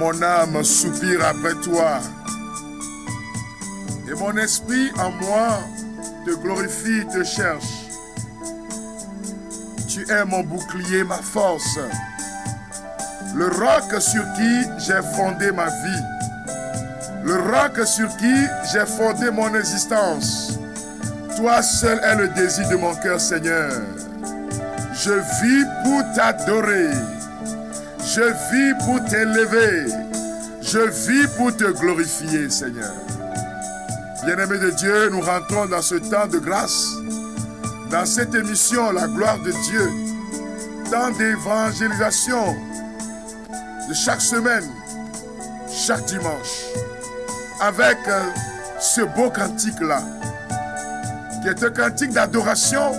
mon âme soupire après toi. Et mon esprit en moi te glorifie, te cherche. Tu es mon bouclier, ma force. Le roc sur qui j'ai fondé ma vie. Le roc sur qui j'ai fondé mon existence. Toi seul est le désir de mon cœur, Seigneur. Je vis pour t'adorer. Je vis pour t'élever. Je vis pour te glorifier, Seigneur. Bien-aimés de Dieu, nous rentrons dans ce temps de grâce. Dans cette émission, la gloire de Dieu. Temps d'évangélisation de chaque semaine, chaque dimanche. Avec ce beau cantique-là, qui est un cantique d'adoration,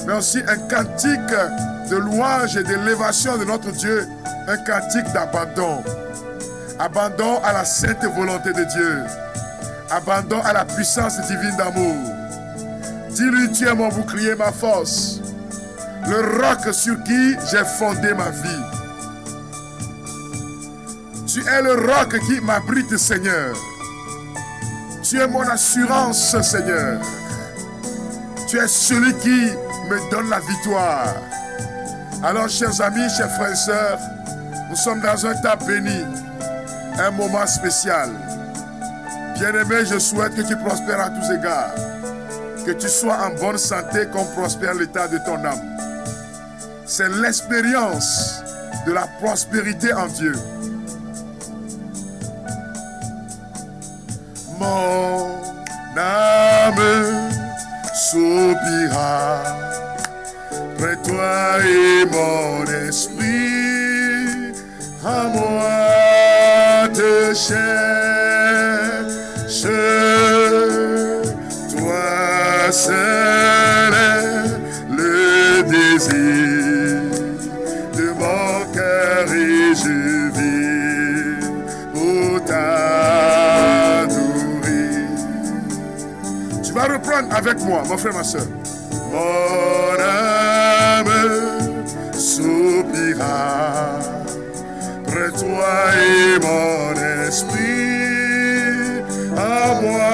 mais aussi un cantique de louange et d'élévation de notre Dieu, un cantique d'abandon. Abandon à la sainte volonté de Dieu. Abandon à la puissance divine d'amour. Dis-lui, tu es mon bouclier, ma force. Le roc sur qui j'ai fondé ma vie. Tu es le roc qui m'abrite, Seigneur. Tu es mon assurance, Seigneur. Tu es celui qui me donne la victoire. Alors, chers amis, chers frères et sœurs, nous sommes dans un temps béni, un moment spécial. Bien-aimé, je souhaite que tu prospères à tous égards, que tu sois en bonne santé comme prospère l'état de ton âme. C'est l'expérience de la prospérité en Dieu. Mon âme soupira près toi et mon esprit à moi te cherche. Toi seul est le désir de mon cœur et je vis pour t'adorer. Tu vas reprendre avec moi, mon frère, ma soeur. Mon âme soupira près toi et mon esprit à moi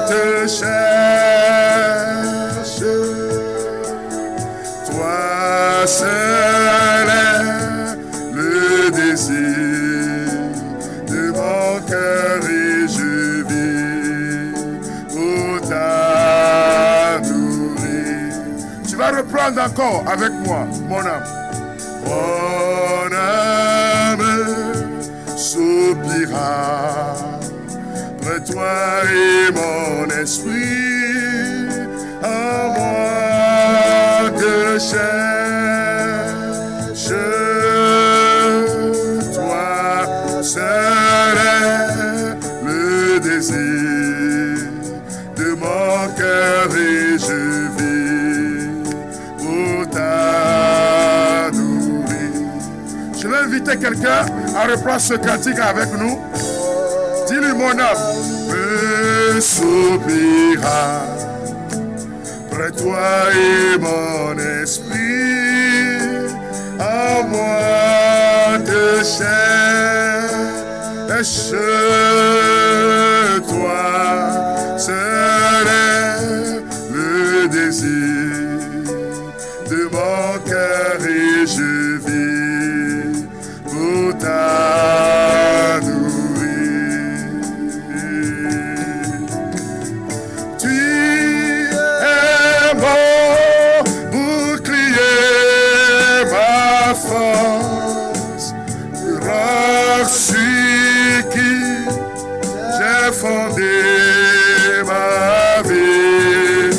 te cherche. Toi seul est le désir de mon cœur et je vis pour t'adorer. Tu vas reprendre encore avec moi, mon âme. Mon âme soupira près toi et mon esprit à moi te cherche. Toi seul est le désir de mon cœur et je vis pour t'adorer. Je vais inviter quelqu'un à reprendre ce cantique avec nous. Dis-lui, mon âme me soupira près toi et mon esprit à moi te cherche. Toi seul est le désir de mon cœur et je vis pour t'adorer. Tu es mon bouclier, ma force, le roc sur qui j'ai fondé ma vie.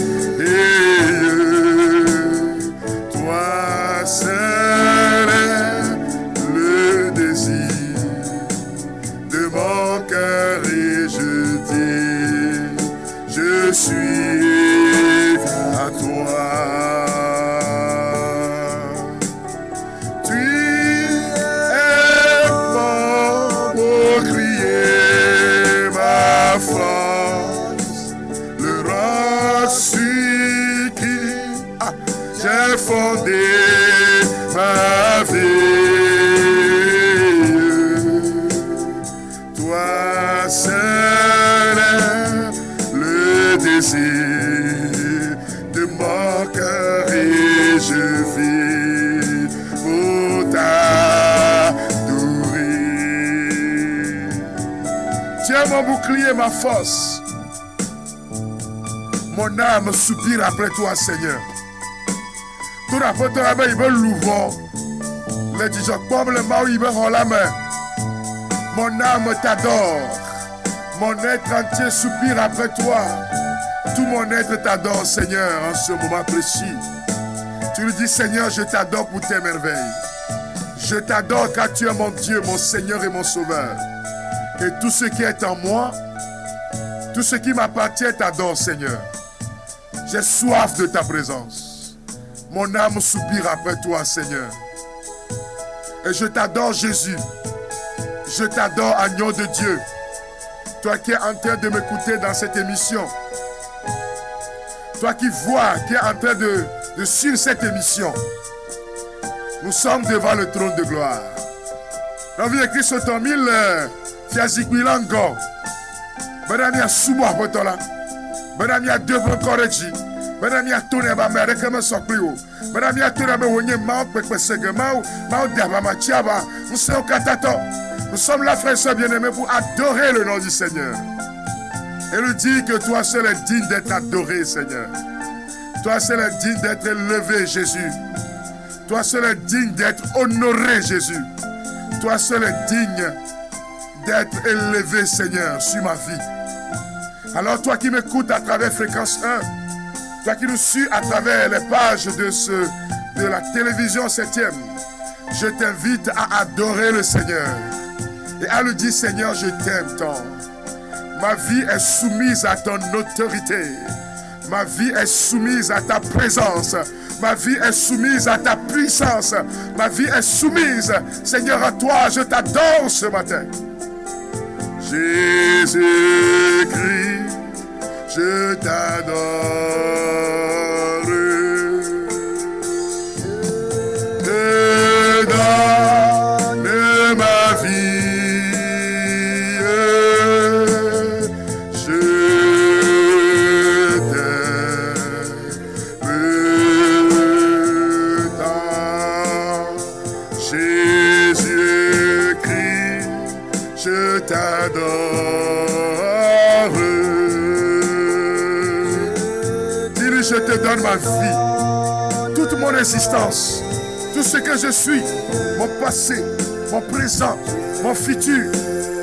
Toi seul est le désir de mon cœur et je dis, je suis à toi. Tu es mon bouclier, ma force, le roc sur qui j'ai fondé ma vie. désir de mon cœur et je vis pour t'adorer. Tu es mon bouclier, ma force. Mon âme soupire après toi, Seigneur. Tout après toi, il veut l'ouvrir. Le disant, comme le mari, il veut rendre la main. Mon âme t'adore. Mon être entier soupire après toi. Tout mon être t'adore, Seigneur, en ce moment précis. Tu lui dis, Seigneur, je t'adore pour tes merveilles. Je t'adore car tu es mon Dieu, mon Seigneur et mon Sauveur. Et tout ce qui est en moi, tout ce qui m'appartient t'adore, Seigneur. J'ai soif de ta présence. Mon âme soupire après toi, Seigneur. Et je t'adore, Jésus. Je t'adore, agneau de Dieu. Toi qui es en train de m'écouter dans cette émission. Toi qui vois, qui es en train de suivre cette émission. Nous sommes devant le trône de gloire. Nous avons écrit sur ton mille, Fiazikwilango. Benami a sumo apotola. Benami a deux corrigi. Benami a tourné ma mère comme un soprio. Benami a tourné ma wonye mao pekpesege mao deba ma chiaba. Nous sommes katato. Nous sommes là, frères et sœurs bien-aimés, pour adorer le nom du Seigneur. Et lui dire que toi seul es digne d'être adoré, Seigneur. Toi seul es digne d'être élevé, Jésus. Toi seul es digne d'être honoré, Jésus. Toi seul es digne d'être élevé, Seigneur, sur ma vie. Alors toi qui m'écoutes à travers Fréquence 1, toi qui nous suis à travers les pages de la télévision 7e, je t'invite à adorer le Seigneur. Et à lui dire, Seigneur, je t'aime tant. Ma vie est soumise à ton autorité. Ma vie est soumise à ta présence. Ma vie est soumise à ta puissance. Ma vie est soumise, Seigneur, à toi. Je t'adore ce matin. Jésus-Christ, je t'adore. Je donne ma vie. Je t'aime tant. Jésus-Christ, je t'adore. Dis-lui, je te donne ma vie, toute mon existence, tout ce que je suis, mon passé, mon présent, mon futur.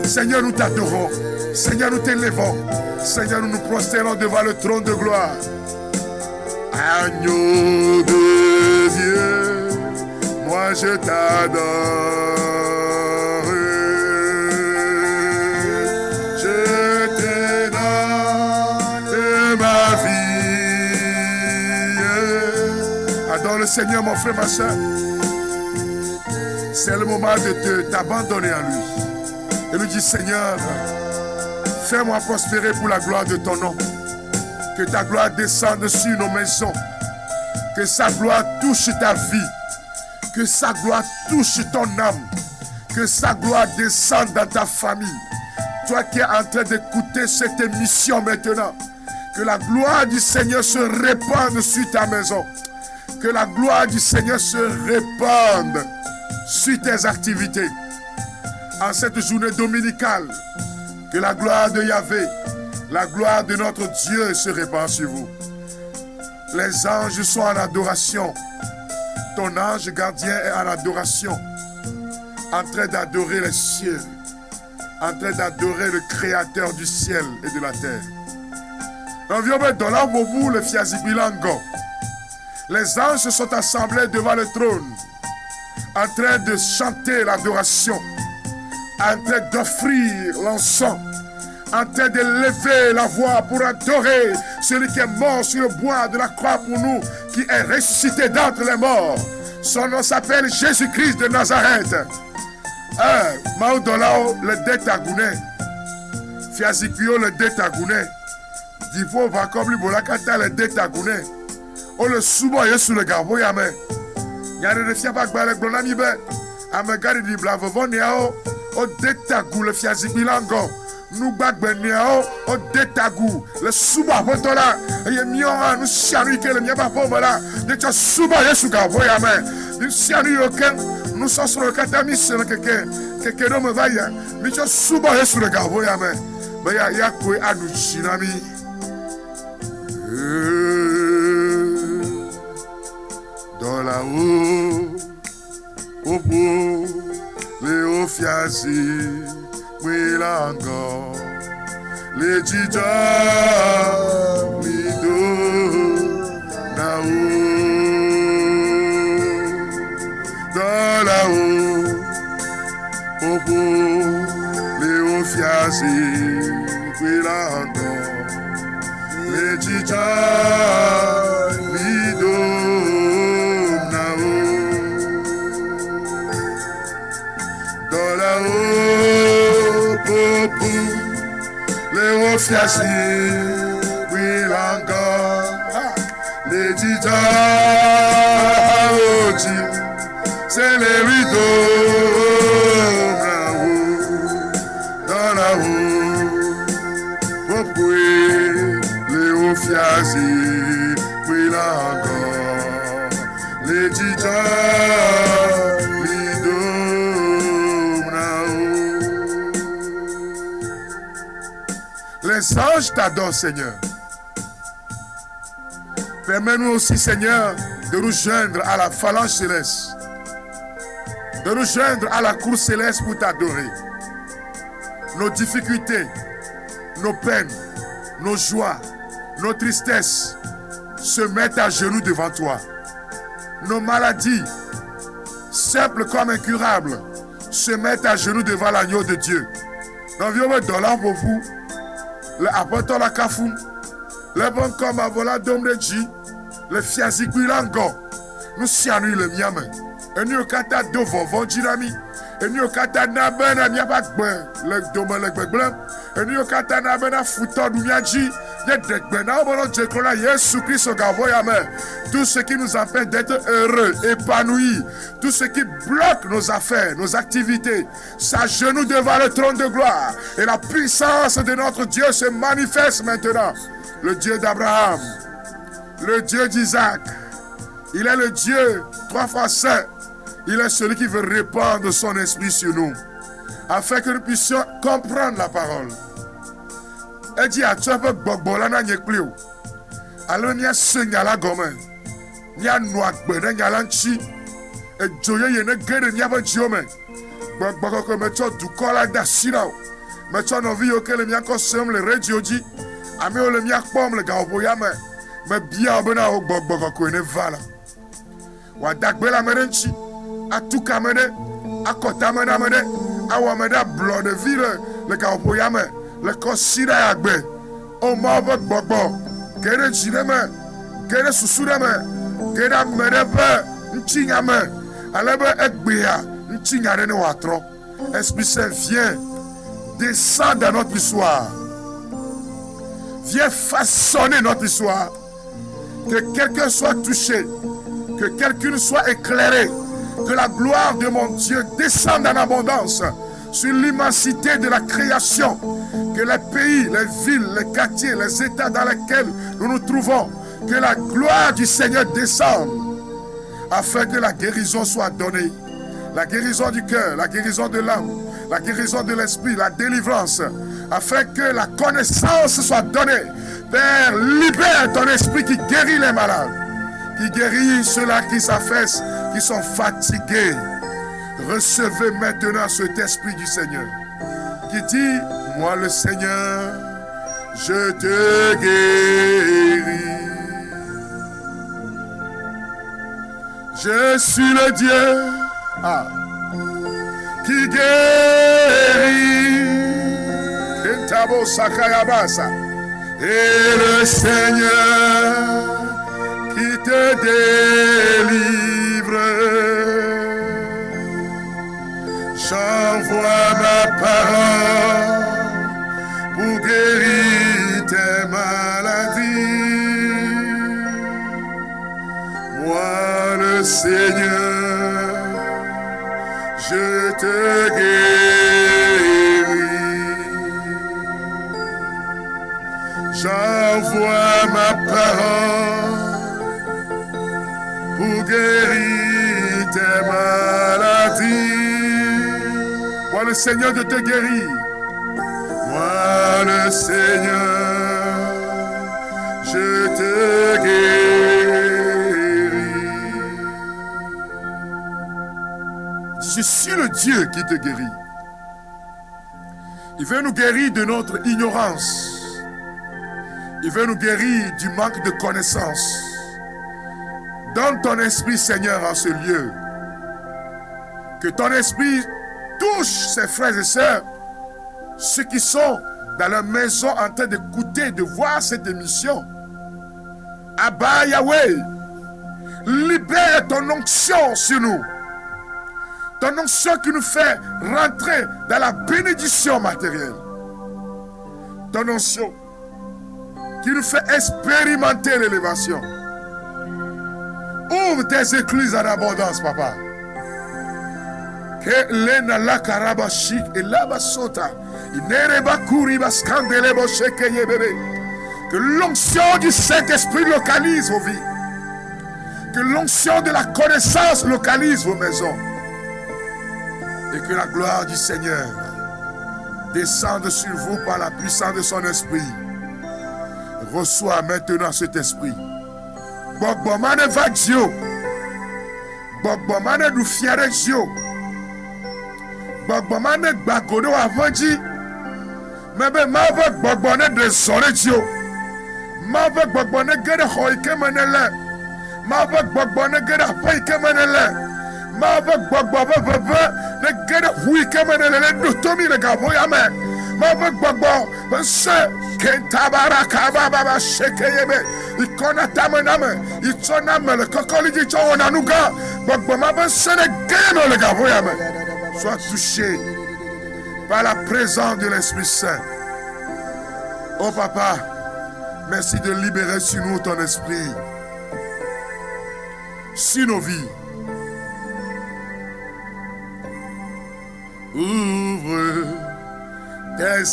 Seigneur, nous t'adorons. Seigneur, nous t'élevons. Seigneur, nous nous prosternons devant le trône de gloire. Agneau de Dieu, moi je t'adore. Je te donne ma vie. Adore le Seigneur, mon frère, ma soeur. C'est le moment de t'abandonner à lui. Et lui dire, Seigneur, fais-moi prospérer pour la gloire de ton nom. Que ta gloire descende sur nos maisons. Que sa gloire touche ta vie. Que sa gloire touche ton âme. Que sa gloire descende dans ta famille. Toi qui es en train d'écouter cette émission maintenant. Que la gloire du Seigneur se répande sur ta maison. Que la gloire du Seigneur se répande sur tes activités. En cette journée dominicale, que la gloire de Yahvé, la gloire de notre Dieu se répand sur vous. Les anges sont en adoration. Ton ange gardien est en adoration. En train d'adorer les cieux. En train d'adorer le Créateur du ciel et de la terre. Les anges sont assemblés devant le trône, en train de chanter l'adoration, en train d'offrir l'encens, en train d'élever la voix pour adorer celui qui est mort sur le bois de la croix pour nous, qui est ressuscité d'entre les morts. Son nom s'appelle Jésus-Christ de Nazareth. Maudolao le détagouné, Fiazikio le détagouné, Divo Vakobli Bolakata le détagouné. O le subo yesu le gabo yame. Nyare ne fiaba gbale glona mibe. Amegari di blavovon yao. O détagou le Fiazikwilango. nous bagbenio au détagou le suba potola et miora nous sianu que le miaba pomala de cha suba yesu ka voya men nous sianu aucun nous sommes le katami c'est le que no me vaya mais cha suba yesu le ka voya men baya yakwe adu chinami dans la haut au bout les ofiasi oui là encore les djidja lido na dans la haut au bout les ofiasi oui là encore les djidja lido dans la haut les ofiasi oui encore les djidja c'est les rideaux dans la haut les ofiasi oui encore les djidja les anges t'adorent, Seigneur. Permets-nous aussi, Seigneur, de nous joindre à la phalange céleste, de nous joindre à la cour céleste pour t'adorer. Nos difficultés, nos peines, nos joies, nos tristesses se mettent à genoux devant toi. Nos maladies, simples comme incurables, se mettent à genoux devant l'agneau de Dieu. Nous viens $1 pour vous. Le apôtre la kafou, le bon comme à vola d'omreji, le fiazi guilango, nous sianu le miame, et nous kata dovo vonjirami, et nous kata nabena miabakbe, le dome le gbegblem, et nous kata nabena fouton du miaji, tout ce qui nous empêche d'être heureux, épanouis, tout ce qui bloque nos affaires, nos activités, s'agenouille devant le trône de gloire. Et la puissance de notre Dieu se manifeste maintenant. Le Dieu d'Abraham, le Dieu d'Isaac, il est le Dieu 3 fois saint. Il est celui qui veut répandre son esprit sur nous, afin que nous puissions comprendre la parole. Et dit à toi, Bogbolana Nyekplio. Alors, n'y a Seignala Gomen. N'y a Noakbena Nyalanchi. Et Joye Yene Gede Nyaba Diome. Bogboko Meto Dukola Dasina. Meto Novi Yoke le Miako Sem le Redioji. Ameo le Miak Pom le Gaoboyame. Me Bia Bena O Bogboko ne Vala. Wadakbela Merenchi. A Tukamene. A Kotamena Mene. A Wameda Blo de Ville le Gaoboyame. Le Kosira Agbe. O Mavok Bogbo. Kere Jireme. Kere Susureme. Kere Merepe. Nchingame. Alebe Ekbea. Nchingare ne Watro. Esprit Saint, viens. Descends dans notre histoire. Viens façonner notre histoire. Que quelqu'un soit touché. Que quelqu'un soit éclairé. Que la gloire de mon Dieu descende en abondance sur l'immensité de la création. Que les pays, les villes, les quartiers, les états dans lesquels nous nous trouvons, que la gloire du Seigneur descende, afin que la guérison soit donnée. La guérison du cœur, la guérison de l'âme, la guérison de l'esprit, la délivrance, afin que la connaissance soit donnée. Père, libère ton esprit qui guérit les malades, qui guérit ceux-là qui s'affaissent, qui sont fatigués. Recevez maintenant cet esprit du Seigneur qui dit: moi le Seigneur, je te guéris. Je suis le Dieu qui guérit. Et le Seigneur qui te délivre. J'envoie ma parole pour guérir tes maladies. Moi le Seigneur, je te guéris. parole pour guérir tes maladies. Moi le Seigneur de te guérir. Moi le Seigneur, je te guéris. Je suis le Dieu qui te guérit. Il veut nous guérir de notre ignorance. Il veut nous guérir du manque de connaissance. Donne ton esprit, Seigneur, en ce lieu. Que ton esprit touche ses frères et sœurs, ceux qui sont dans leur maison en train d'écouter, de voir cette émission. Abba Yahweh, libère ton onction sur nous. Ton onction qui nous fait rentrer dans la bénédiction matérielle. Ton onction qui nous fait expérimenter l'élévation. Ouvre tes écluses en abondance, papa. Que l'ena la karabashik et la basota. Que l'onction du Saint-Esprit localise vos vies. Que l'onction de la connaissance localise vos maisons. Et que la gloire du Seigneur descende sur vous par la puissance de son esprit. Reçois maintenant cet esprit. Bogbomane va Dieu. Bogbomane nous fiere Dieu. Bogbomane gbagodo avandi. Mebe mave gbogbone de sore Dieu. Mave gbogbone gede hoike menele. Mave gbogbone gede hoike menele. Mave gbogbone bebe ne gede huike menele le dotomi le gaboyame. Mave gbogbone se kentabara kababa shekeyebe. Ikona tamename. Itoname le kokoli di chona nuga. Gbogbone mave se ne gede le gaboyame. Sois touché par la présence de l'Esprit Saint. Oh papa, merci de libérer sur nous ton esprit, sur nos vies. Ouvre tes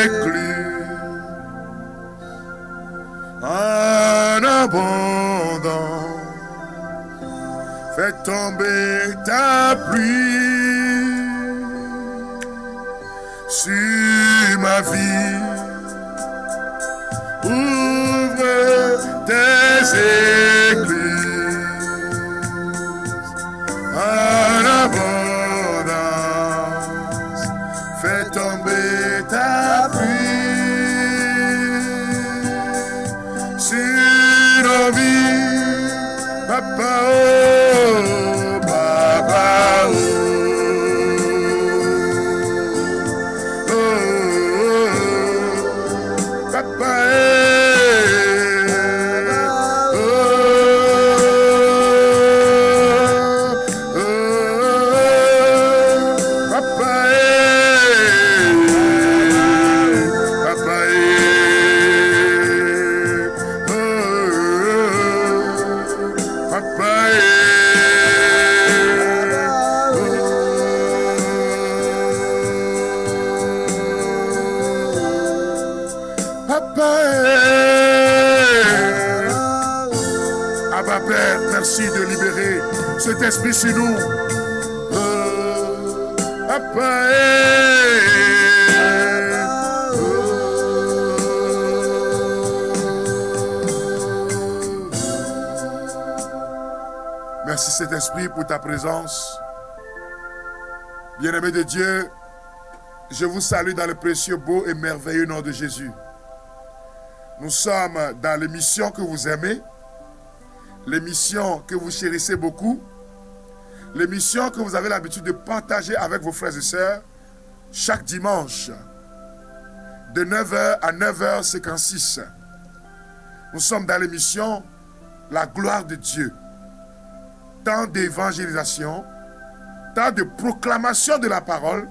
écluses en abondance. Fais tomber ta pluie sur ma vie. Ouvre tes écluses en abondance. Fais tomber ta pluie sur nos vies, papa. Oh, papa. Merci de libérer cet esprit sur nous. Merci Saint-Esprit pour ta présence. Bien-aimés de Dieu, je vous salue dans le précieux, beau et merveilleux nom de Jésus. Nous sommes dans l'émission que vous aimez, l'émission que vous chérissez beaucoup, l'émission que vous avez l'habitude de partager avec vos frères et sœurs chaque dimanche de 9h à 9h56. Nous sommes dans l'émission La gloire de Dieu. Tant d'évangélisation, tant de proclamation de la parole,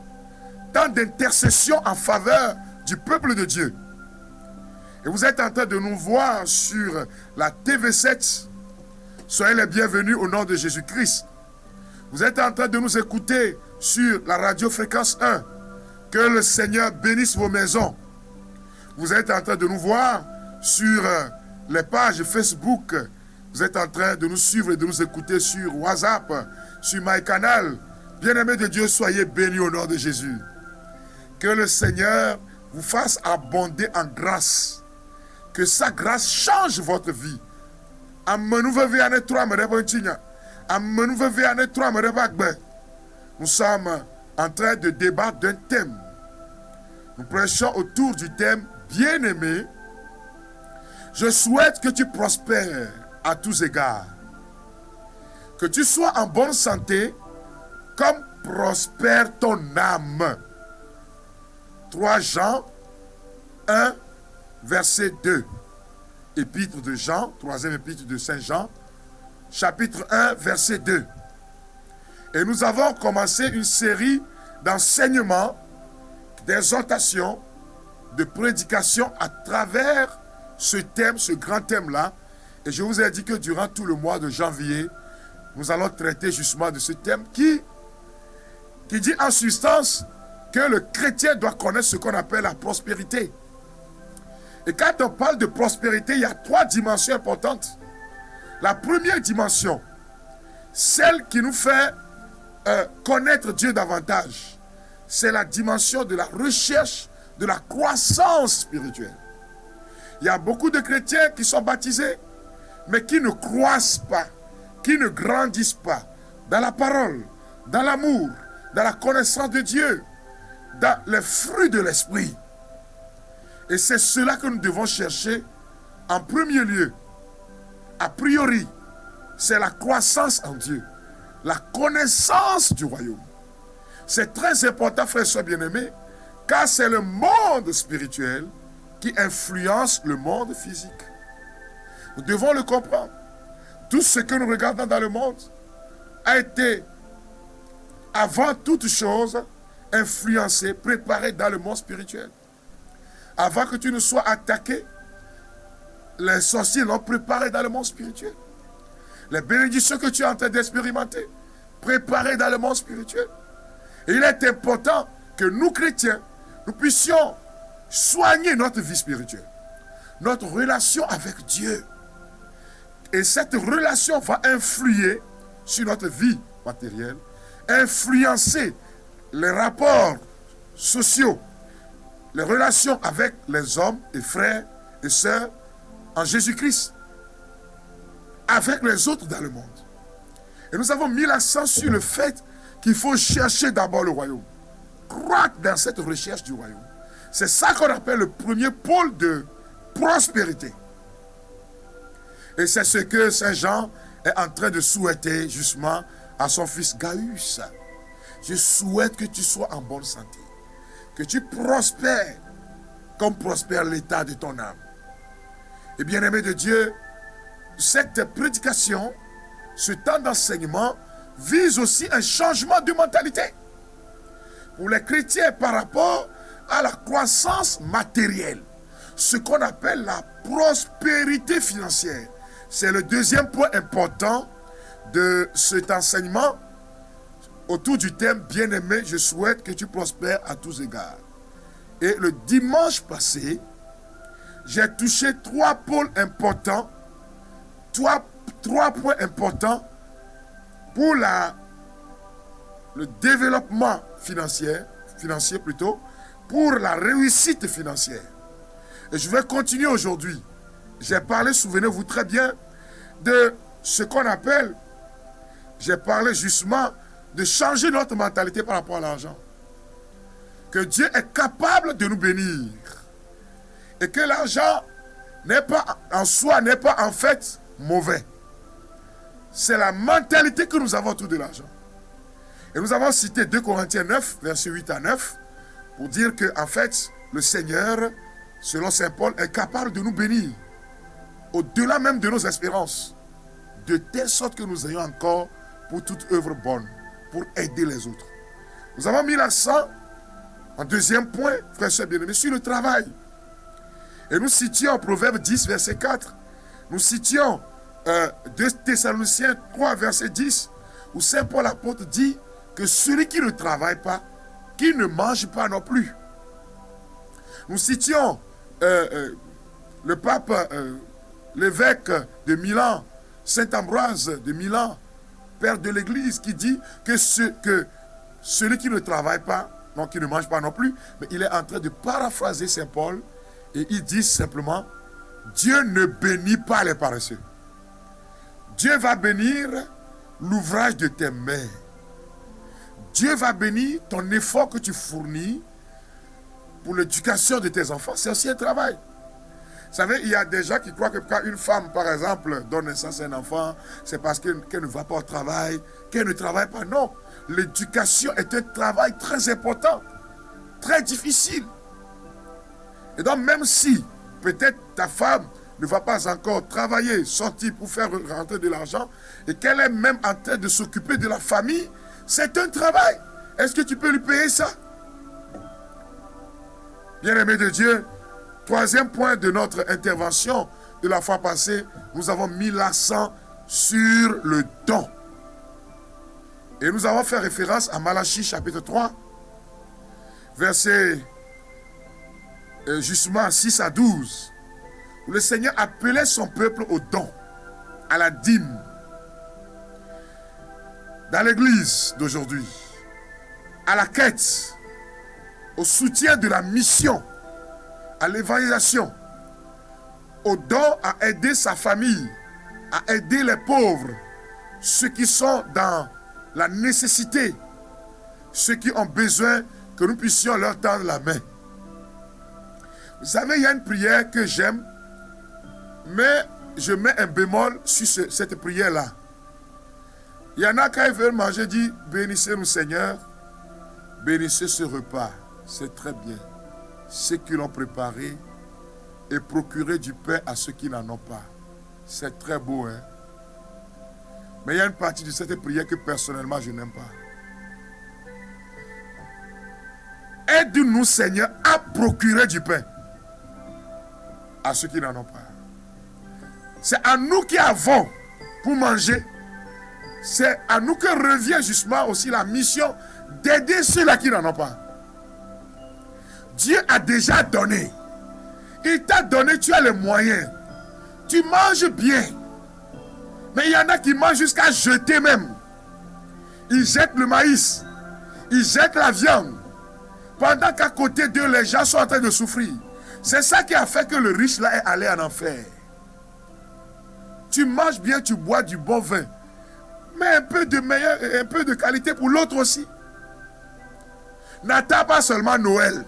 tant d'intercession en faveur du peuple de Dieu. Et vous êtes en train de nous voir sur la TV7. Soyez les bienvenus au nom de Jésus-Christ. Vous êtes en train de nous écouter sur la radio fréquence 1. Que le Seigneur bénisse vos maisons. Vous êtes en train de nous voir sur les pages Facebook, vous êtes en train de nous suivre et de nous écouter sur WhatsApp, sur MyCanal. Bien-aimés de Dieu, soyez bénis au nom de Jésus. Que le Seigneur vous fasse abonder en grâce. Que sa grâce change votre vie. Nous sommes en train de débattre d'un thème. Nous prêchons autour du thème bien-aimé. Je souhaite que tu prospères à tous égards. Que tu sois en bonne santé comme prospère ton âme. 3 Jean 1, verset 2. Épître de Jean, 3e épître de Saint Jean, chapitre 1, verset 2. Et nous avons commencé une série d'enseignements, d'exhortations, de prédications à travers ce thème, ce grand thème-là. Et je vous ai dit que durant tout le mois de janvier, nous allons traiter justement de ce thème qui dit en substance que le chrétien doit connaître ce qu'on appelle la prospérité. Et quand on parle de prospérité, il y a 3 dimensions importantes. La première dimension, celle qui nous fait connaître Dieu davantage, c'est la dimension de la recherche, de la croissance spirituelle. Il y a beaucoup de chrétiens qui sont baptisés, mais qui ne croissent pas, qui ne grandissent pas dans la parole, dans l'amour, dans la connaissance de Dieu, dans les fruits de l'esprit. Et c'est cela que nous devons chercher en premier lieu. A priori, c'est la croissance en Dieu, la connaissance du royaume. C'est très important, frères et sœurs bien-aimés, car c'est le monde spirituel qui influence le monde physique. Nous devons le comprendre. Tout ce que nous regardons dans le monde a été, avant toute chose, influencé, préparé dans le monde spirituel. Avant que tu ne sois attaqué, les sorciers l'ont préparé dans le monde spirituel. Les bénédictions que tu es en train d'expérimenter, préparées dans le monde spirituel. Et il est important que nous, chrétiens, nous puissions soigner notre vie spirituelle, notre relation avec Dieu. Et cette relation va influer sur notre vie matérielle, influencer les rapports sociaux, les relations avec les hommes et frères et sœurs en Jésus-Christ, avec les autres dans le monde. Et nous avons mis l'accent sur le fait qu'il faut chercher d'abord le royaume. Croître dans cette recherche du royaume. C'est ça qu'on appelle le premier pôle de prospérité. Et c'est ce que Saint Jean est en train de souhaiter justement à son fils Gaius. Je souhaite que tu sois en bonne santé, que tu prospères comme prospère l'état de ton âme. Et bien-aimé de Dieu, cette prédication, ce temps d'enseignement vise aussi un changement de mentalité pour les chrétiens par rapport à la croissance matérielle, ce qu'on appelle la prospérité financière. C'est le deuxième point important de cet enseignement autour du thème bien-aimé, je souhaite que tu prospères à tous égards. Et le dimanche passé, j'ai touché 3 pôles importants, 3 points importants pour le développement financier plutôt, pour la réussite financière. Et je vais continuer aujourd'hui. J'ai parlé, souvenez-vous très bien, de ce qu'on appelle, j'ai parlé justement de changer notre mentalité par rapport à l'argent. Que Dieu est capable de nous bénir. Et que l'argent n'est pas en soi, n'est pas en fait mauvais. C'est la mentalité que nous avons autour de l'argent. Et nous avons cité 2 Corinthiens 9, versets 8 à 9, pour dire que, en fait, le Seigneur, selon Saint Paul, est capable de nous bénir, au-delà même de nos espérances, de telle sorte que nous ayons encore pour toute œuvre bonne, pour aider les autres. Nous avons mis l'accent, en deuxième point, frères et sœurs bien-aimés, sur le travail. Et nous citions Proverbe 10, verset 4, nous citions 2 Thessaloniciens 3, verset 10, où Saint Paul l'apôtre dit que celui qui ne travaille pas, qui ne mange pas non plus. Nous citions le pape l'évêque de Milan, Saint Ambroise de Milan, père de l'Église, qui dit que celui qui ne travaille pas, non, qui ne mange pas non plus, mais il est en train de paraphraser Saint Paul, et il dit simplement, Dieu ne bénit pas les paresseux. Dieu va bénir l'ouvrage de tes mains. Dieu va bénir ton effort que tu fournis pour l'éducation de tes enfants. C'est aussi un travail. Vous savez, il y a des gens qui croient que quand une femme, par exemple, donne naissance à un enfant, c'est parce qu'elle ne va pas au travail, qu'elle ne travaille pas. Non, l'éducation est un travail très important, très difficile. Et donc, même si peut-être ta femme ne va pas encore travailler, sortir pour faire rentrer de l'argent, et qu'elle est même en train de s'occuper de la famille, c'est un travail. Est-ce que tu peux lui payer ça? Bien-aimé de Dieu, troisième point de notre intervention de la fois passée, nous avons mis l'accent sur le don. Et nous avons fait référence à Malachie chapitre 3, versets justement 6 à 12, où le Seigneur appelait son peuple au don, à la dîme. Dans l'église d'aujourd'hui, à la quête, au soutien de la mission, à l'évangélisation, au don à aider sa famille, à aider les pauvres, ceux qui sont dans la nécessité, ceux qui ont besoin que nous puissions leur tendre la main. Vous savez, il y a une prière que j'aime, mais je mets un bémol sur cette prière-là. Il y en a quand ils veulent manger, dit bénissez-nous Seigneur, bénissez ce repas, c'est très bien. Ceux qui l'ont préparé et procurez du pain à ceux qui n'en ont pas. C'est très beau, hein? Mais il y a une partie de cette prière que personnellement je n'aime pas. Aide-nous Seigneur à procurer du pain à ceux qui n'en ont pas. C'est à nous qui avons pour manger. C'est à nous que revient justement aussi la mission d'aider ceux-là qui n'en ont pas. Dieu a déjà donné. Il t'a donné, tu as les moyens. Tu manges bien. Mais il y en a qui mangent jusqu'à jeter même. Ils jettent le maïs. Ils jettent la viande. Pendant qu'à côté d'eux, les gens sont en train de souffrir. C'est ça qui a fait que le riche là est allé en enfer. Tu manges bien, tu bois du bon vin. Mais un peu de meilleur, un peu de qualité pour l'autre aussi. N'attends pas seulement Noël.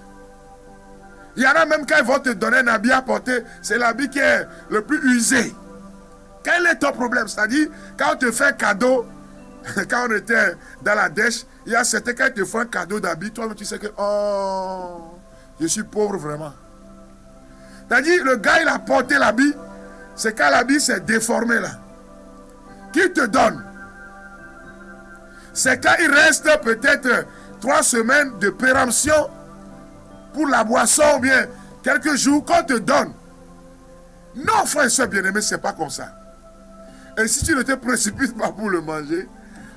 Il y en a même quand ils vont te donner un habit à porter, c'est l'habit qui est le plus usé. Quel est ton problème? C'est-à-dire, quand on te fait un cadeau, quand on était dans la dèche, il y a certains qui te font un cadeau d'habit, toi tu sais que, oh, je suis pauvre vraiment. C'est-à-dire, le gars il a porté l'habit, c'est quand l'habit s'est déformé là. Qui te donne? C'est quand il reste peut-être 3 semaines de péremption pour la boisson ou bien quelques jours qu'on te donne. Non, frère et soeur bien-aimé, c'est pas comme ça. Et si tu ne te précipites pas pour le manger,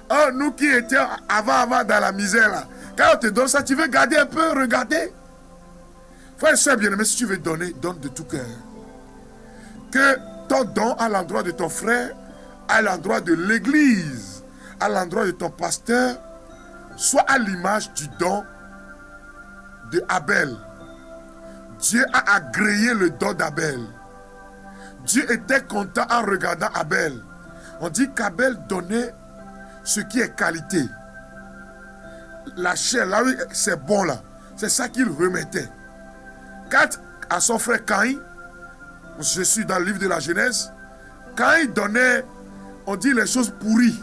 oh, nous qui étions avant dans la misère là, quand on te donne ça, tu veux garder un peu, regarder. Frère et soeur bien-aimé, si tu veux donner, donne de tout cœur. Que ton don à l'endroit de ton frère, à l'endroit de l'église, à l'endroit de ton pasteur, soit à l'image du don de Abel. Dieu a agréé le don d'Abel. Dieu était content en regardant Abel. On dit qu'Abel donnait ce qui est qualité. La chair, là où c'est bon là, c'est ça qu'il remettait. Quant à son frère Caïn, je suis dans le livre de la Genèse, quand il donnait, on dit les choses pourries.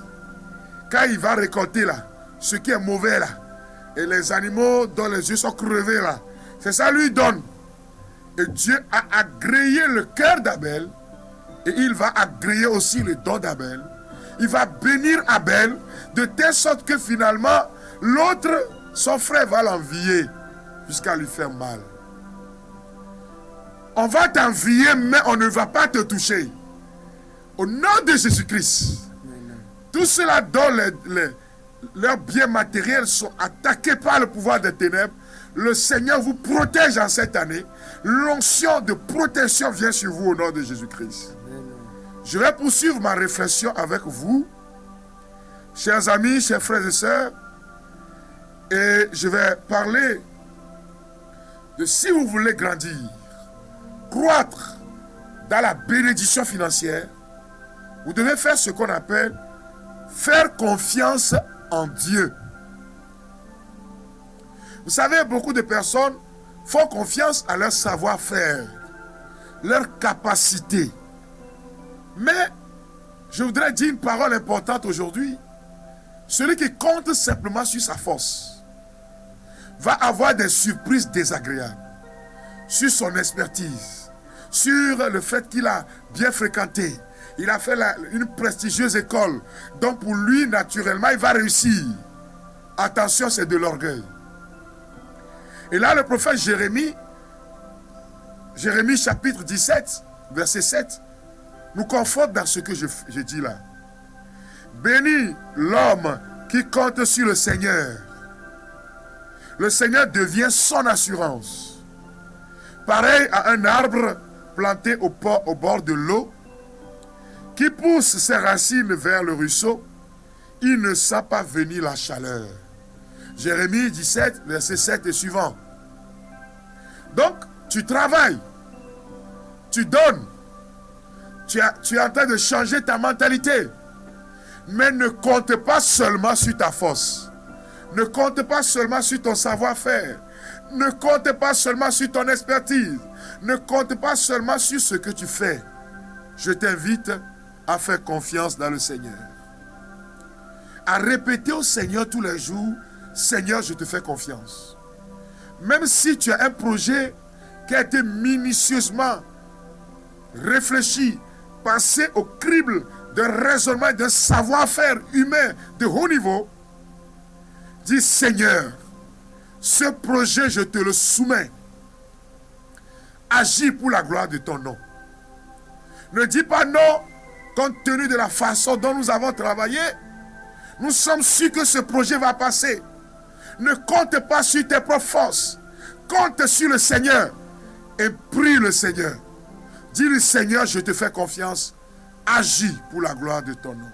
Quand il va récolter là, ce qui est mauvais là, et les animaux dont les yeux sont crevés là, c'est ça lui donne. Et Dieu a agréé le cœur d'Abel, et il va agréer aussi le don d'Abel. Il va bénir Abel, de telle sorte que finalement, l'autre, son frère va l'envier, jusqu'à lui faire mal. On va t'envier, mais on ne va pas te toucher. Au nom de Jésus-Christ, tous ceux-là dont leurs biens matériels sont attaqués par le pouvoir des ténèbres, le Seigneur vous protège en cette année. L'onction de protection vient sur vous au nom de Jésus-Christ. Je vais poursuivre ma réflexion avec vous, chers amis, chers frères et sœurs, et je vais parler de si vous voulez grandir, croître dans la bénédiction financière, vous devez faire ce qu'on appelle faire confiance en Dieu. Vous savez, beaucoup de personnes font confiance à leur savoir-faire, leur capacité. Mais je voudrais dire une parole importante aujourd'hui. Celui qui compte simplement sur sa force va avoir des surprises désagréables sur son expertise, sur le fait qu'il a bien fréquenté. Il a fait une prestigieuse école. Donc pour lui, naturellement, il va réussir. Attention, c'est de l'orgueil. Et là, le prophète Jérémie chapitre 17, verset 7, nous conforte dans ce que je dis là. Béni l'homme qui compte sur le Seigneur. Le Seigneur devient son assurance. Pareil à un arbre planté au bord de l'eau, qui pousse ses racines vers le ruisseau, il ne sent pas venir la chaleur. Jérémie 17, verset 7 et suivant. Donc, tu travailles, tu donnes, tu es en train de changer ta mentalité. Mais ne compte pas seulement sur ta force. Ne compte pas seulement sur ton savoir-faire. Ne compte pas seulement sur ton expertise. Ne compte pas seulement sur ce que tu fais. Je t'invite à faire confiance dans le Seigneur. À répéter au Seigneur tous les jours, Seigneur, je te fais confiance. Même si tu as un projet qui a été minutieusement réfléchi, passé au crible de raisonnement et de savoir-faire humain de haut niveau, dis Seigneur, ce projet je te le soumets. Agis pour la gloire de ton nom. Ne dis pas non, compte tenu de la façon dont nous avons travaillé, nous sommes sûrs que ce projet va passer. Ne compte pas sur tes propres forces. Compte sur le Seigneur et prie le Seigneur. Dis-lui, Seigneur, je te fais confiance. Agis pour la gloire de ton nom.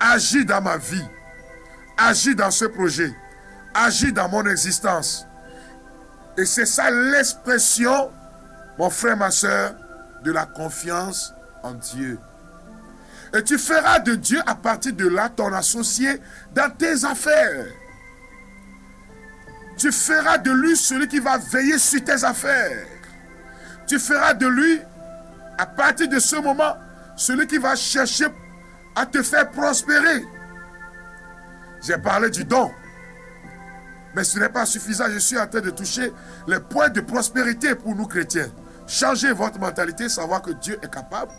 Agis dans ma vie. Agis dans ce projet. Agis dans mon existence. Et c'est ça l'expression, mon frère, ma soeur, de la confiance en Dieu. Et tu feras de Dieu à partir de là ton associé dans tes affaires. Tu feras de lui celui qui va veiller sur tes affaires. Tu feras de lui, à partir de ce moment, celui qui va chercher à te faire prospérer. J'ai parlé du don. Mais ce n'est pas suffisant. Je suis en train de toucher les points de prospérité pour nous chrétiens. Changez votre mentalité, savoir que Dieu est capable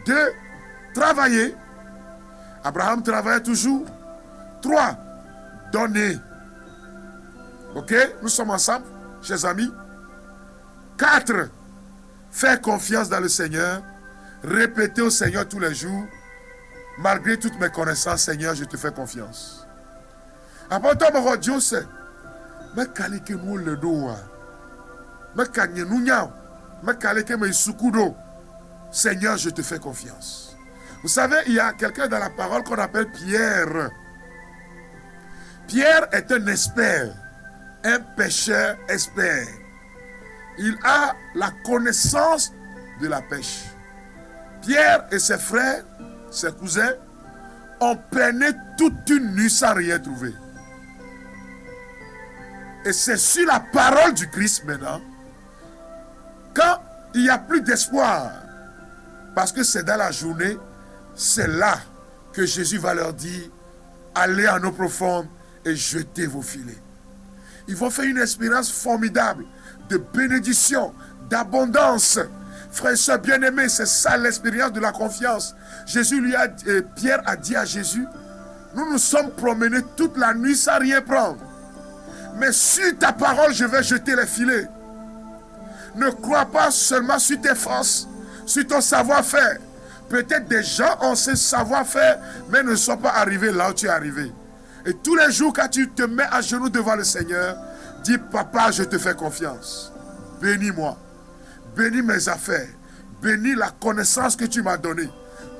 de travailler. Abraham travaillait toujours. 3. Donner. Ok? Nous sommes ensemble, chers amis. 4. Faire confiance dans le Seigneur. Répéter au Seigneur tous les jours. Malgré toutes mes connaissances, Seigneur, je te fais confiance. Après toi, mon Dieu, c'est. Mais kalike nous le doa. Mais kanye nous nyao. Mais kalike me sukudo. Seigneur, je te fais confiance. Vous savez, il y a quelqu'un dans la parole qu'on appelle Pierre. Pierre est un expert. Un pêcheur expert. Il a la connaissance de la pêche. Pierre et ses frères, ses cousins, ont peiné toute une nuit sans rien trouver. Et c'est sur la parole du Christ maintenant, quand il n'y a plus d'espoir, parce que c'est dans la journée, c'est là que Jésus va leur dire, allez en eau profonde et jetez vos filets. Ils vont faire une expérience formidable de bénédiction, d'abondance. Frères et sœurs bien-aimés, c'est ça l'expérience de la confiance. Pierre a dit à Jésus, nous nous sommes promenés toute la nuit sans rien prendre. Mais sur ta parole, je vais jeter les filets. Ne crois pas seulement sur tes forces, sur ton savoir-faire. Peut-être des gens ont ce savoir-faire, mais ne sont pas arrivés là où tu es arrivé. Et tous les jours, quand tu te mets à genoux devant le Seigneur, dis, papa, je te fais confiance. Bénis-moi. Bénis mes affaires. bénis la connaissance que tu m'as donnée.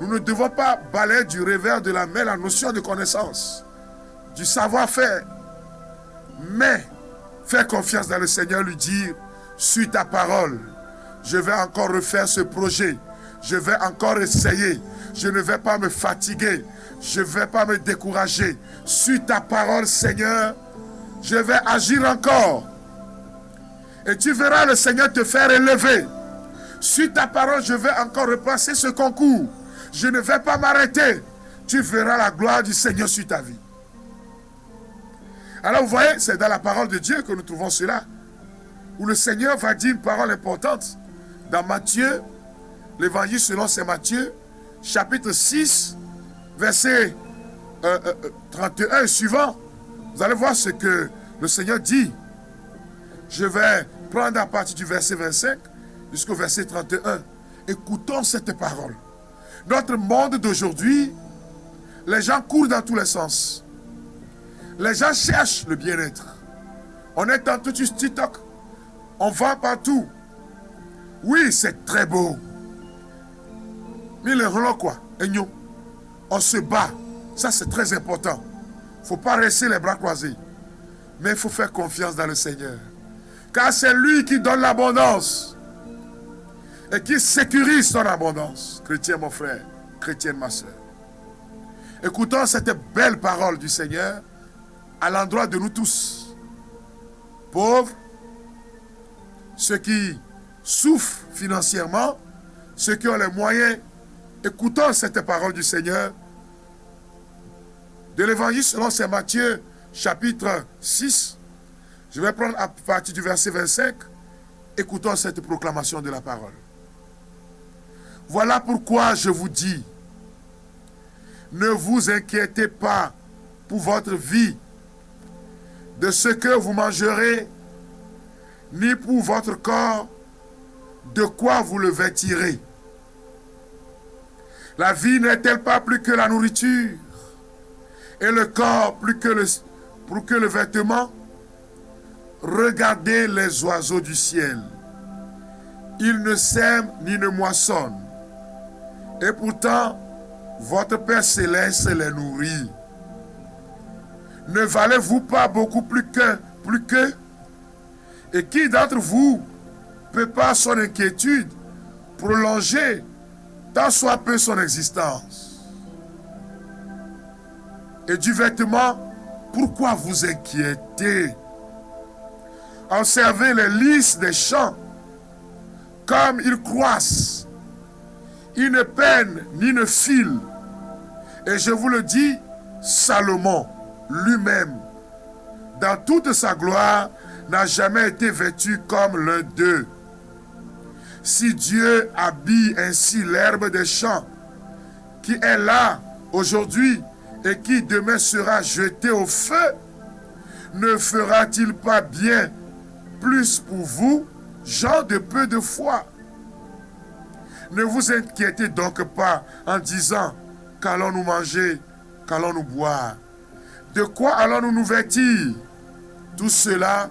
Nous ne devons pas balayer du revers de la main la notion de connaissance, du savoir-faire, mais faire confiance dans le Seigneur, lui dire, suis ta parole, je vais encore refaire ce projet, je vais encore essayer, je ne vais pas me fatiguer, je ne vais pas me décourager. Suis ta parole, Seigneur, je vais agir encore. Et tu verras le Seigneur te faire élever. Suis ta parole, je vais encore repasser ce concours. Je ne vais pas m'arrêter. Tu verras la gloire du Seigneur sur ta vie. Alors vous voyez, c'est dans la parole de Dieu que nous trouvons cela. Où le Seigneur va dire une parole importante. Dans Matthieu, l'évangile selon saint Matthieu, chapitre 6, verset 31 et suivant. Vous allez voir ce que le Seigneur dit. Je vais prendre à partir du verset 25 jusqu'au verset 31. Écoutons cette parole. Notre monde d'aujourd'hui, les gens courent dans tous les sens. Les gens cherchent le bien-être. On est dans tout sur TikTok. On va partout. Oui, c'est très beau. Mais le relais quoi? On se bat. Ça, c'est très important. Il ne faut pas rester les bras croisés. Mais il faut faire confiance dans le Seigneur. Car c'est lui qui donne l'abondance. Et qui sécurise son abondance. Chrétien, mon frère. Chrétienne, ma soeur. Écoutons cette belle parole du Seigneur à l'endroit de nous tous. Pauvres, ceux qui souffrent financièrement, ceux qui ont les moyens. Écoutons cette parole du Seigneur de l'évangile selon saint Matthieu, chapitre 6. Je vais prendre à partir du verset 25. Écoutons cette proclamation de la parole. Voilà pourquoi je vous dis, ne vous inquiétez pas pour votre vie, de ce que vous mangerez, ni pour votre corps, de quoi vous le vêtirez. La vie n'est-elle pas plus que la nourriture, et le corps plus que le vêtement? Regardez les oiseaux du ciel. Ils ne sèment ni ne moissonnent. Et pourtant, votre Père céleste les nourrit. Ne valez-vous pas beaucoup plus qu'eux? Et qui d'entre vous peut par son inquiétude prolonger tant soit peu son existence? Et du vêtement, pourquoi vous inquiétez? Observez les lys des champs, comme ils croissent. Ils ne peinent ni ne filent. Et je vous le dis, Salomon lui-même, dans toute sa gloire, n'a jamais été vêtu comme l'un d'eux. Si Dieu habille ainsi l'herbe des champs, qui est là aujourd'hui et qui demain sera jetée au feu, ne fera-t-il pas bien plus pour vous, gens de peu de foi? Ne vous inquiétez donc pas en disant, qu'allons-nous manger, qu'allons-nous boire? De quoi allons-nous nous vêtir? Tout cela,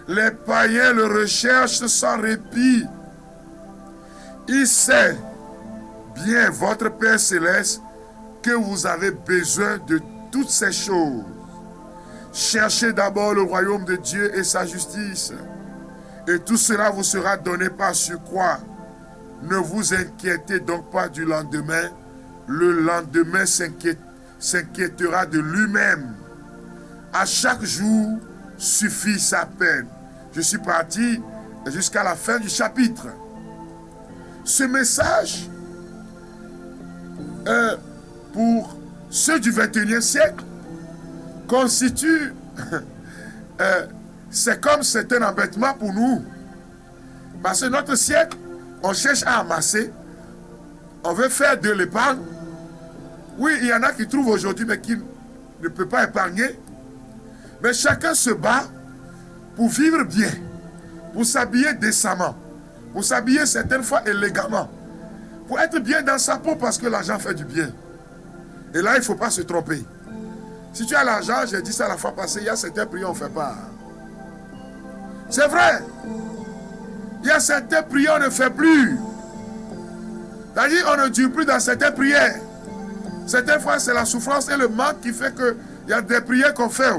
les païens le recherchent sans répit. Il sait bien, votre Père céleste, que vous avez besoin de toutes ces choses. Cherchez d'abord le royaume de Dieu et sa justice, et tout cela vous sera donné par surcroît. Ne vous inquiétez donc pas du lendemain. Le lendemain s'inquiétera de lui-même. À chaque jour suffit sa peine. Je suis parti jusqu'à la fin du chapitre. Ce message, pour ceux du 21e siècle, constitue, c'est comme c'est un embêtement pour nous. Parce que notre siècle, on cherche à amasser, on veut faire de l'épargne. Oui, il y en a qui trouvent aujourd'hui, mais qui ne peuvent pas épargner. Mais chacun se bat pour vivre bien, pour s'habiller décemment, pour s'habiller certaines fois élégamment, pour être bien dans sa peau parce que l'argent fait du bien. Et là, il ne faut pas se tromper. Si tu as l'argent, j'ai dit ça la fois passée, il y a certains prières, on ne fait pas. C'est vrai. Il y a certains prières, on ne fait plus. C'est-à-dire on ne dure plus dans certaines prières. Certaines fois, c'est la souffrance et le manque qui fait qu'il y a des prières qu'on fait.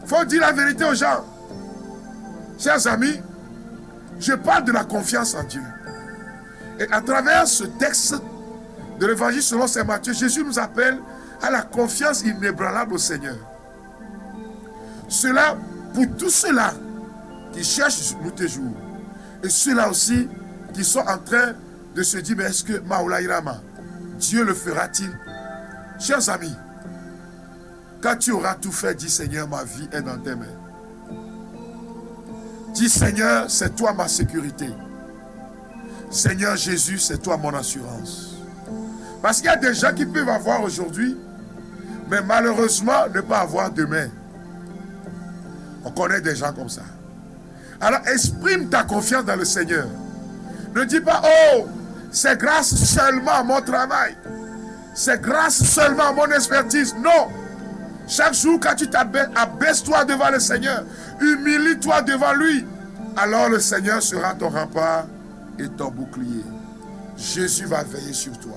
Il faut dire la vérité aux gens. Chers amis, je parle de la confiance en Dieu. Et à travers ce texte de l'évangile selon saint Matthieu, Jésus nous appelle à la confiance inébranlable au Seigneur. Cela, pour tous ceux-là qui cherchent nous toujours, et ceux-là aussi qui sont en train de se dire, mais est-ce que Maoula Irama, Dieu le fera-t-il? Chers amis, quand tu auras tout fait, dis Seigneur, ma vie est dans tes mains. Dis Seigneur, c'est toi ma sécurité. Seigneur Jésus, c'est toi mon assurance. Parce qu'il y a des gens qui peuvent avoir aujourd'hui, mais malheureusement ne pas avoir demain. On connaît des gens comme ça. Alors exprime ta confiance dans le Seigneur. Ne dis pas, oh, c'est grâce seulement à mon travail. C'est grâce seulement à mon expertise. Non. Chaque jour quand tu t'abaisses, abaisse-toi devant le Seigneur. Humilie-toi devant lui. Alors le Seigneur sera ton rempart et ton bouclier. Jésus va veiller sur toi.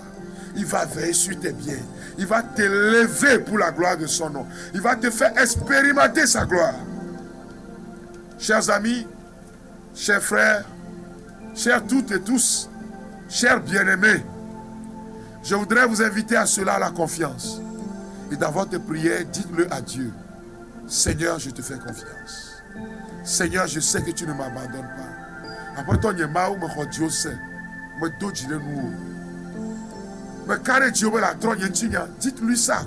Il va veiller sur tes biens. Il va t'élever pour la gloire de son nom. Il va te faire expérimenter sa gloire. Chers amis, chers frères, chers toutes et tous, chers bien-aimés, je voudrais vous inviter à cela, à la confiance. Et dans votre prière, dites-le à Dieu. Seigneur, je te fais confiance. Seigneur, je sais que tu ne m'abandonnes pas. Après ton yéma ou me Dieu sait, me doji le nous. Me carré Dieu la tronche yentinya. Dites-lui ça.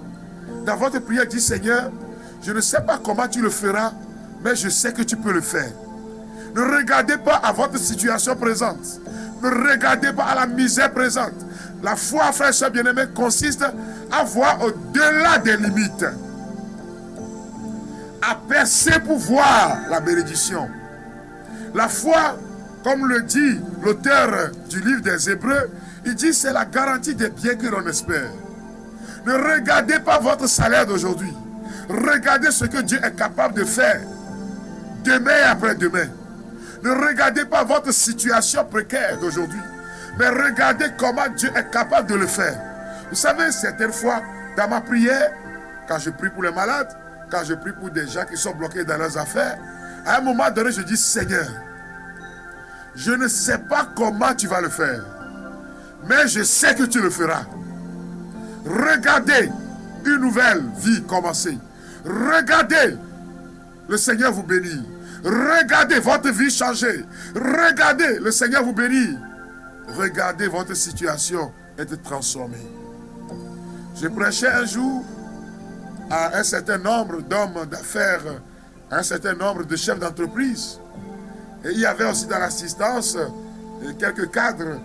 Dans votre prière, dites Seigneur, je ne sais pas comment tu le feras, mais je sais que tu peux le faire. Ne regardez pas à votre situation présente. Ne regardez pas à la misère présente. La foi, frères et sœurs bien-aimés, consiste à voir au-delà des limites. À percer pour voir la bénédiction. La foi, comme le dit l'auteur du livre des Hébreux, il dit c'est la garantie des biens que l'on espère. Ne regardez pas votre salaire d'aujourd'hui. Regardez ce que Dieu est capable de faire demain et après-demain. Ne regardez pas votre situation précaire d'aujourd'hui, mais regardez comment Dieu est capable de le faire. Vous savez, certaines fois, dans ma prière, quand je prie pour les malades, quand je prie pour des gens qui sont bloqués dans leurs affaires, à un moment donné, je dis, Seigneur, je ne sais pas comment tu vas le faire, mais je sais que tu le feras. Regardez une nouvelle vie commencer. Regardez le Seigneur vous bénir. Regardez votre vie changer. Regardez le Seigneur vous bénir. Regardez votre situation être transformée. Je prêchais un jour à un certain nombre d'hommes d'affaires, à un certain nombre de chefs d'entreprise. Et il y avait aussi dans l'assistance quelques cadres,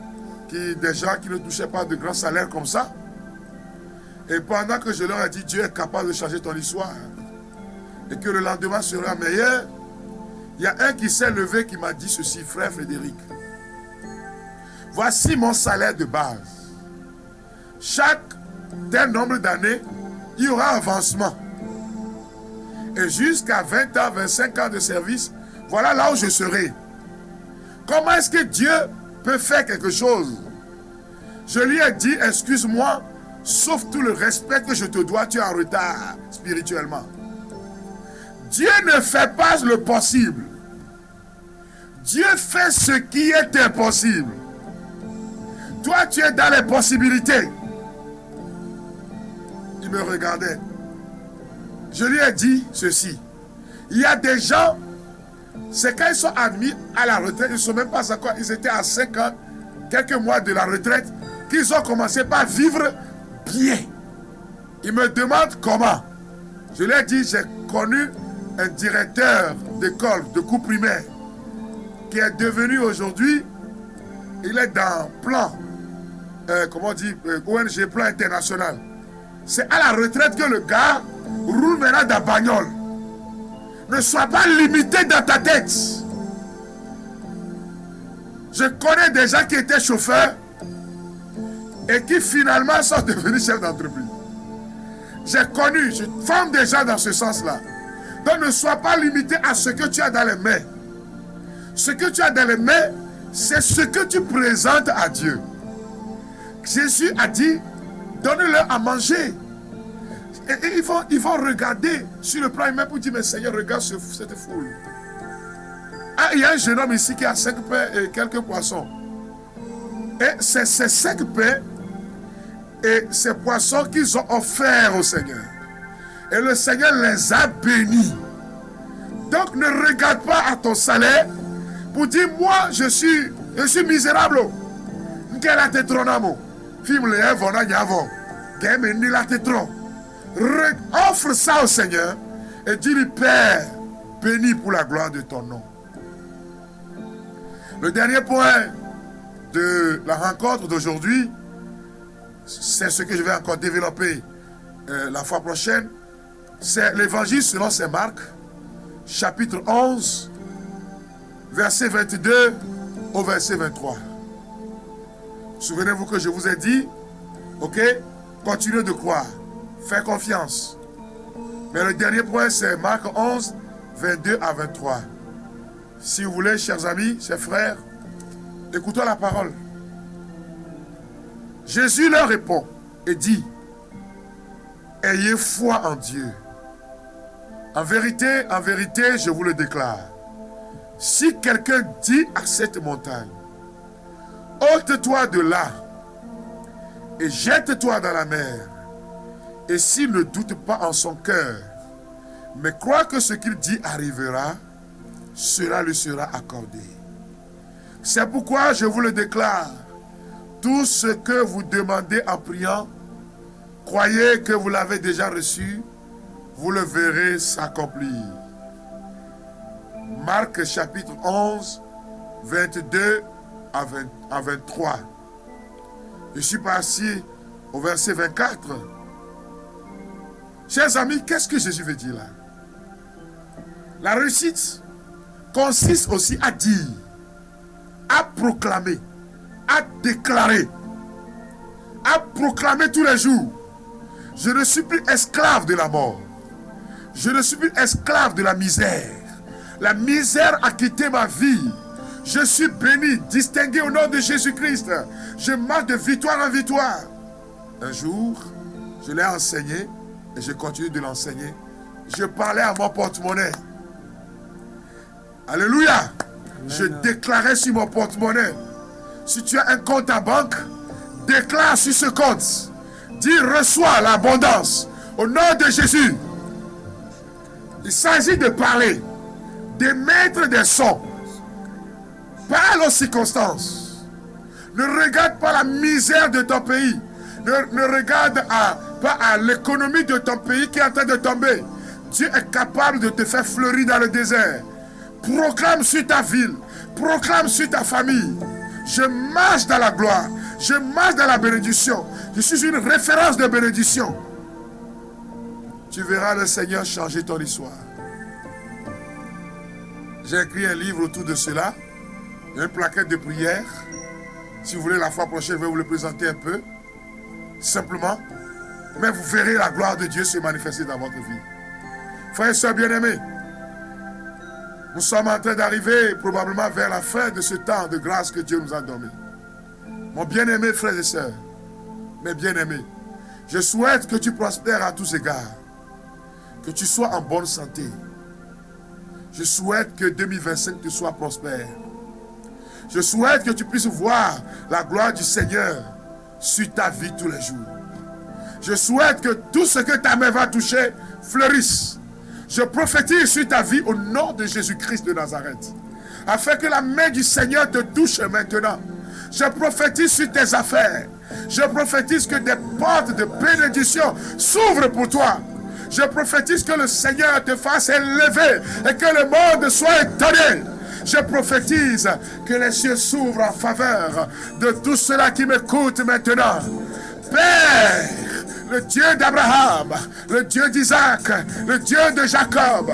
des gens qui ne touchaient pas de grands salaires comme ça. Et pendant que je leur ai dit, Dieu est capable de changer ton histoire, et que le lendemain sera meilleur, il y a un qui s'est levé qui m'a dit ceci, frère Frédéric. Voici mon salaire de base. Chaque tel nombre d'années, il y aura avancement. Et jusqu'à 20 ans, 25 ans de service, voilà là où je serai. Comment est-ce que Dieu peut faire quelque chose? Je lui ai dit, excuse-moi, sauf tout le respect que je te dois, tu es en retard spirituellement. Dieu ne fait pas le possible. Dieu fait ce qui est impossible. Toi, tu es dans les possibilités. Il me regardait. Je lui ai dit ceci. Il y a des gens, c'est quand ils sont admis à la retraite, ils ne sont même pas encore, ils étaient à 5 ans, quelques mois de la retraite, qu'ils ont commencé par vivre bien. Ils me demandent comment. Je lui ai dit, j'ai connu un directeur d'école, de cours primaire, qui est devenu aujourd'hui, il est dans plan, comment on dit, ONG Plan International. C'est à la retraite que le gars roule maintenant dans la bagnole. Ne sois pas limité dans ta tête. Je connais des gens qui étaient chauffeurs et qui finalement sont devenus chefs d'entreprise. J'ai connu, je forme des gens dans ce sens-là. Donc ne sois pas limité à ce que tu as dans les mains. Ce que tu as dans les mains, c'est ce que tu présentes à Dieu. Jésus a dit, donnez-leur à manger. Et ils vont regarder sur le plan humain pour dire, mais Seigneur, regarde cette foule. Ah, il y a un jeune homme ici qui a 5 pains et quelques poissons. Et c'est ces 5 pains et ces poissons qu'ils ont offerts au Seigneur. Et le Seigneur les a bénis. Donc ne regarde pas à ton salaire pour dire, moi je suis misérable. Offre ça au Seigneur et dis-lui, Père, béni pour la gloire de ton nom. Le dernier point de la rencontre d'aujourd'hui, c'est ce que je vais encore développer la fois prochaine, c'est l'évangile selon saint Marc, chapitre 11, verset 22 au verset 23. Souvenez-vous que je vous ai dit, ok, continuez de croire, faites confiance. Mais le dernier point, c'est Marc 11, 22 à 23. Si vous voulez, chers amis, chers frères, écoutons la parole. Jésus leur répond et dit, ayez foi en Dieu. En vérité, je vous le déclare. Si quelqu'un dit à cette montagne, ôte-toi de là et jette-toi dans la mer, et s'il ne doute pas en son cœur, mais croit que ce qu'il dit arrivera, cela lui sera accordé. C'est pourquoi je vous le déclare, tout ce que vous demandez en priant, croyez que vous l'avez déjà reçu, vous le verrez s'accomplir. Marc chapitre 11, 22 à 23. Je suis passé au verset 24. Chers amis, qu'est-ce que Jésus veut dire là? La réussite consiste aussi à dire, à proclamer, à déclarer, à proclamer tous les jours. Je ne suis plus esclave de la mort. Je ne suis plus esclave de la misère. La misère a quitté ma vie. Je suis béni, distingué au nom de Jésus-Christ. Je marche de victoire en victoire. Un jour, je l'ai enseigné et je continue de l'enseigner. Je parlais à mon porte-monnaie. Alléluia. Amen. Je déclarais sur mon porte-monnaie. Si tu as un compte à banque, déclare sur ce compte. Dis, reçois l'abondance. Au nom de Jésus. Il s'agit de parler, d'émettre des sons. Parle aux circonstances. Ne regarde pas la misère de ton pays. Ne regarde pas à l'économie de ton pays qui est en train de tomber. Dieu est capable de te faire fleurir dans le désert. Proclame sur ta ville. Proclame sur ta famille. Je marche dans la gloire. Je marche dans la bénédiction. Je suis une référence de bénédiction. Tu verras le Seigneur changer ton histoire. J'ai écrit un livre autour de cela. Il y a une plaquette de prière. Si vous voulez, la fois prochaine, je vais vous le présenter un peu. Simplement. Mais vous verrez la gloire de Dieu se manifester dans votre vie. Frères et sœurs bien-aimés, nous sommes en train d'arriver probablement vers la fin de ce temps de grâce que Dieu nous a donné. Mon bien-aimé frères et sœurs, mes bien-aimés, je souhaite que tu prospères à tous égards, que tu sois en bonne santé. Je souhaite que 2025 te soit prospère. Je souhaite que tu puisses voir la gloire du Seigneur sur ta vie tous les jours. Je souhaite que tout ce que ta main va toucher fleurisse. Je prophétise sur ta vie au nom de Jésus-Christ de Nazareth, afin que la main du Seigneur te touche maintenant. Je prophétise sur tes affaires. Je prophétise que des portes de bénédiction s'ouvrent pour toi. Je prophétise que le Seigneur te fasse élever et que le monde soit étonné. Je prophétise que les cieux s'ouvrent en faveur de tous ceux-là qui m'écoutent maintenant. Père, le Dieu d'Abraham, le Dieu d'Isaac, le Dieu de Jacob,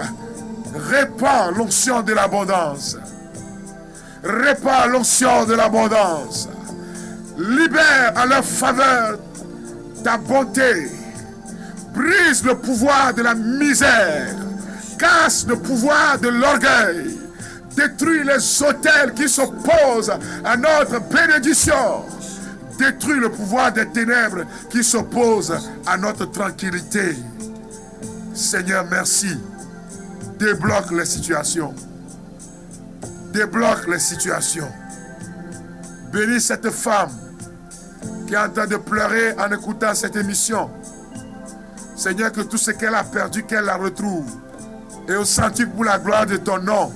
répands l'onction de l'abondance. Répands l'onction de l'abondance. Libère en leur faveur ta bonté. Brise le pouvoir de la misère. Casse le pouvoir de l'orgueil. Détruis les autels qui s'opposent à notre bénédiction. Détruis le pouvoir des ténèbres qui s'opposent à notre tranquillité. Seigneur, merci. Débloque les situations. Débloque les situations. Bénis cette femme qui est en train de pleurer en écoutant cette émission. Seigneur, que tout ce qu'elle a perdu, qu'elle la retrouve. Et au centuple pour la gloire de ton nom.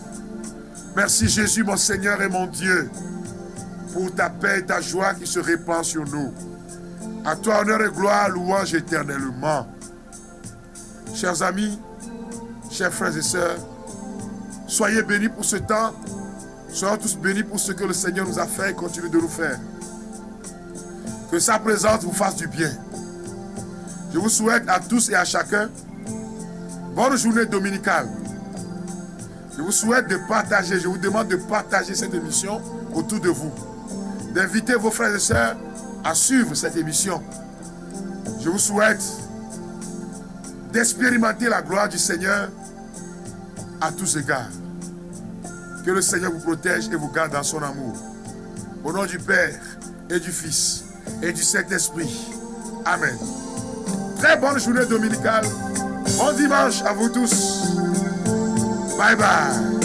Merci Jésus, mon Seigneur et mon Dieu, pour ta paix et ta joie qui se répand sur nous. À toi honneur et gloire, louange éternellement. Chers amis, chers frères et sœurs, soyez bénis pour ce temps. Soyons tous bénis pour ce que le Seigneur nous a fait et continue de nous faire. Que sa présence vous fasse du bien. Je vous souhaite à tous et à chacun bonne journée dominicale. Je vous souhaite de partager, je vous demande de partager cette émission autour de vous. D'inviter vos frères et sœurs à suivre cette émission. Je vous souhaite d'expérimenter la gloire du Seigneur à tous égards. Que le Seigneur vous protège et vous garde dans son amour. Au nom du Père et du Fils et du Saint-Esprit. Amen. Très bonne journée dominicale. Bon dimanche à vous tous. Bye bye.